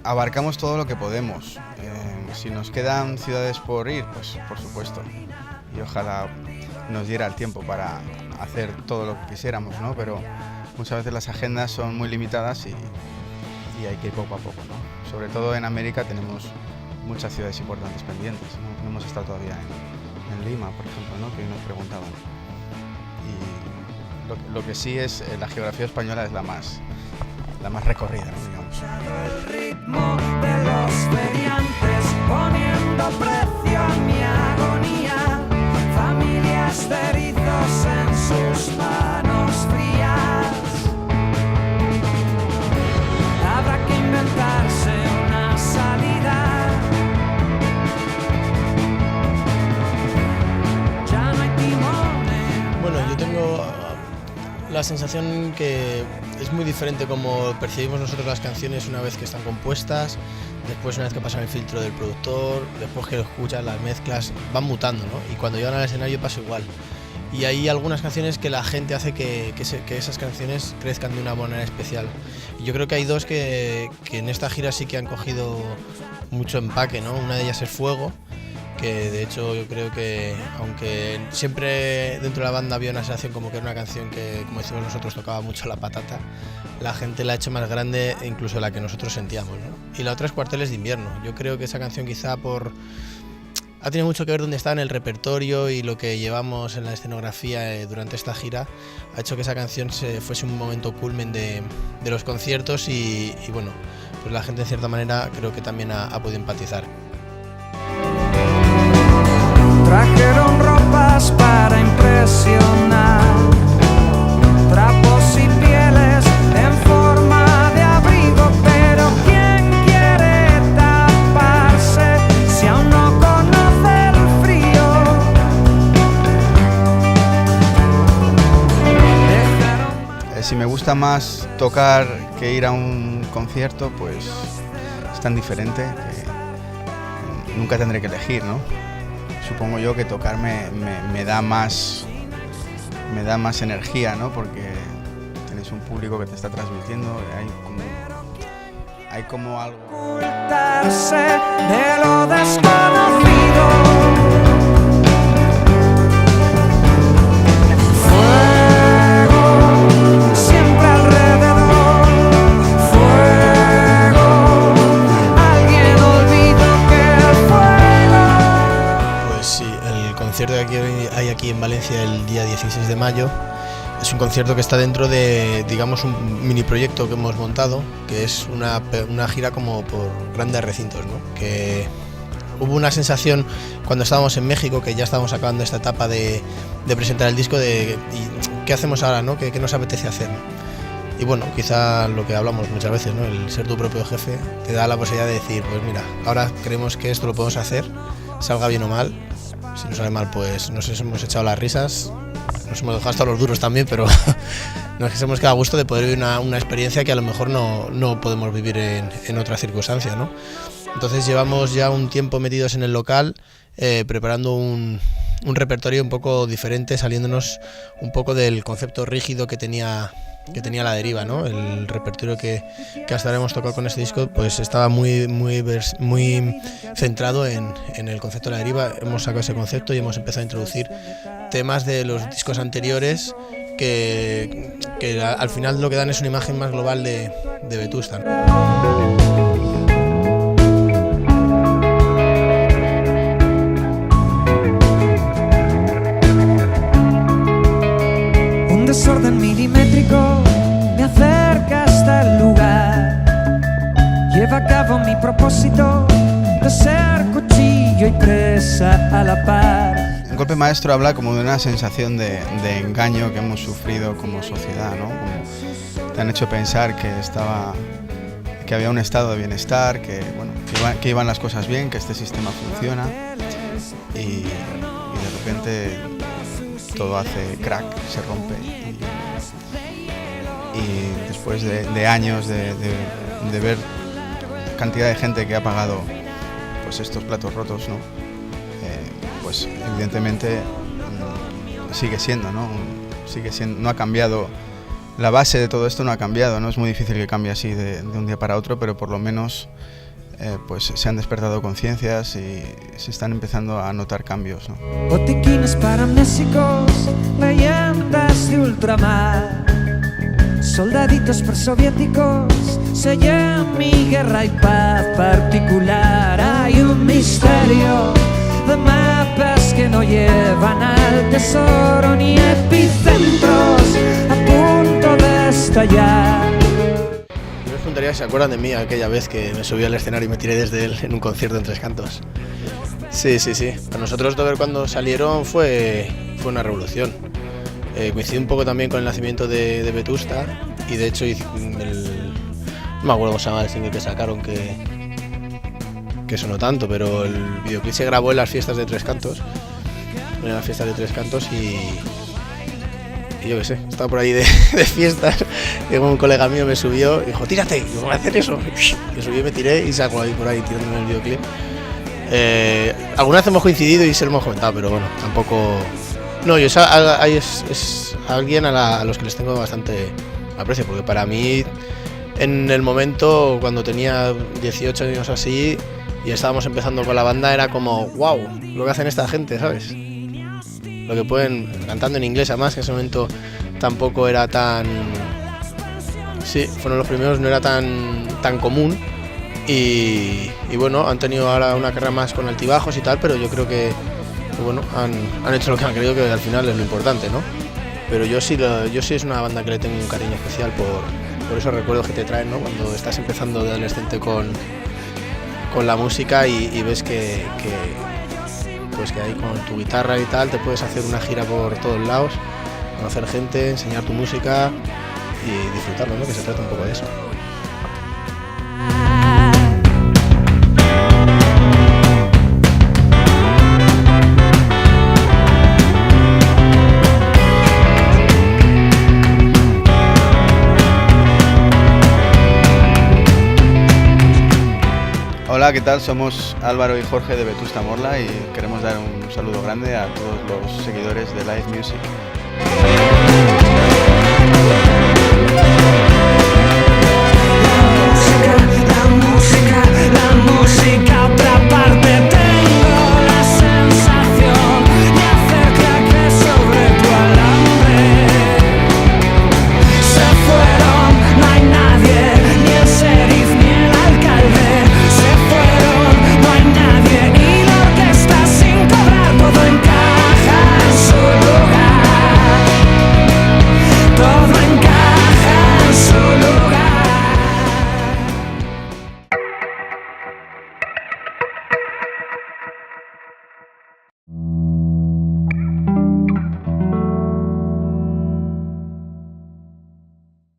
abarcamos todo lo que podemos. Si nos quedan ciudades por ir, pues por supuesto. Y ojalá nos diera el tiempo para hacer todo lo que quisiéramos, ¿no? Pero muchas veces las agendas son muy limitadas y hay que ir poco a poco, ¿no? Sobre todo en América tenemos muchas ciudades importantes pendientes, ¿no? No hemos estado todavía en Lima, por ejemplo, ¿no? Que hoy nos preguntaban. Y lo que sí es, la geografía española es la más recorrida, ¿no? Digamos. El ritmo de los feriantes poniendo precio a mi agonía, familias de erizos en sus manos frías. Habrá que inventarse una salida. Ya no hay timones. Bueno, yo tengo la sensación que es muy diferente como percibimos nosotros las canciones una vez que están compuestas, después una vez que pasan el filtro del productor, después que lo escuchas, las mezclas van mutando, ¿no? Y cuando llegan al escenario pasa igual. Y hay algunas canciones que la gente hace que esas canciones crezcan de una manera especial. Y yo creo que hay dos que en esta gira sí que han cogido mucho empaque, ¿no? Una de ellas es Fuego, que de hecho yo creo que, aunque siempre dentro de la banda había una sensación como que era una canción que, como decimos nosotros, tocaba mucho la patata, la gente la ha hecho más grande incluso de la que nosotros sentíamos, ¿no? Y la otra es Cuarteles de Invierno. Yo creo que esa canción quizá ha tenido mucho que ver dónde está en el repertorio y lo que llevamos en la escenografía durante esta gira, ha hecho que esa canción fuese un momento culmen de los conciertos y bueno, pues la gente en cierta manera creo que también ha podido empatizar. Trajeron ropas para impresionar, trapos y pieles en forma de abrigo, pero ¿quién quiere taparse si aún no conoce el frío? Si me gusta más tocar que ir a un concierto, pues es tan diferente que nunca tendré que elegir, ¿no? Supongo yo que tocar me da más energía, ¿no? Porque tienes un público que te está transmitiendo, hay como algo. Ocultarse de lo desconocido. Fuego siempre alrededor. Fuego, alguien olvidó que el fuego. Pues sí, el concierto que hay aquí en Valencia el día 16 de mayo es un concierto que está dentro de, digamos, un mini proyecto que hemos montado, que es una gira como por grandes recintos, ¿no? Que hubo una sensación cuando estábamos en México, que ya estábamos acabando esta etapa de presentar el disco, de ¿qué hacemos ahora, ¿no? ¿Qué nos apetece hacer? Y bueno, quizá lo que hablamos muchas veces, ¿no? El ser tu propio jefe te da la posibilidad de decir, pues mira, ahora creemos que esto lo podemos hacer, salga bien o mal. Si nos sale mal, pues nos hemos echado las risas, nos hemos dejado hasta los duros también, pero nos hemos quedado a gusto de poder vivir una experiencia que a lo mejor no podemos vivir en otra circunstancia, ¿no? Entonces llevamos ya un tiempo metidos en el local, preparando un repertorio un poco diferente, saliéndonos un poco del concepto rígido que tenía La Deriva, ¿no? El repertorio que hasta ahora hemos tocado con este disco pues estaba muy centrado en el concepto de La Deriva. Hemos sacado ese concepto y hemos empezado a introducir temas de los discos anteriores que al final lo que dan es una imagen más global de Vetusta, ¿no? Un desorden milimétrico me acerca hasta el lugar. Lleva a cabo mi propósito de ser cuchillo y presa a la par. En Golpe Maestro habla como de una sensación de engaño que hemos sufrido como sociedad, ¿no? Como te han hecho pensar que había un estado de bienestar, que que iban las cosas bien, que este sistema funciona y de repente todo hace crack, se rompe y después de años de ver cantidad de gente que ha pagado pues estos platos rotos, ¿no? Pues evidentemente sigue siendo, ¿no? No ha cambiado la base de todo esto no ha cambiado, ¿no? Es muy difícil que cambie así de un día para otro, pero por lo menos pues se han despertado conciencias y se están empezando a notar cambios, ¿no? Botiquines paramnésicos, leyendas de ultramar, soldaditos presoviéticos, sellan mi guerra y paz particular. Hay un misterio de mapas que no llevan al tesoro ni epicentros a punto de estallar. Yo me preguntaría si se acuerdan de mí aquella vez que me subí al escenario y me tiré desde él en un concierto en Tres Cantos. Sí. Para nosotros Dover cuando salieron fue una revolución. Coincidió un poco también con el nacimiento de Vetusta y de hecho no me acuerdo cómo se llama el single que sacaron que sonó tanto, pero el videoclip se grabó en las fiestas de Tres Cantos, y yo qué sé, estaba por ahí de fiestas y un colega mío me subió y dijo, tírate, y yo voy a hacer eso. Me subí y me tiré y salgo ahí por ahí tirándome el videoclip. Alguna vez hemos coincidido y se lo hemos comentado, pero bueno, tampoco... No, yo es alguien a los que les tengo bastante aprecio, porque para mí, en el momento, cuando tenía 18 años así, y estábamos empezando con la banda, era como, wow, lo que hacen esta gente, ¿sabes? Lo que pueden, cantando en inglés, además, que en ese momento tampoco era tan... Sí, fueron los primeros, no era tan común, y bueno, han tenido ahora una carrera más con altibajos y tal, pero yo creo que bueno, han hecho lo que han creído, que al final es lo importante, ¿no? Pero yo sí es una banda que le tengo un cariño especial por esos recuerdos que te traen, ¿no? Cuando estás empezando de adolescente con la música y ves que ahí con tu guitarra y tal te puedes hacer una gira por todos lados, conocer gente, enseñar tu música y disfrutarlo, ¿no? Que se trata un poco de eso. Hola, ¿qué tal? Somos Álvaro y Jorge de Vetusta Morla y queremos dar un saludo grande a todos los seguidores de Live Music.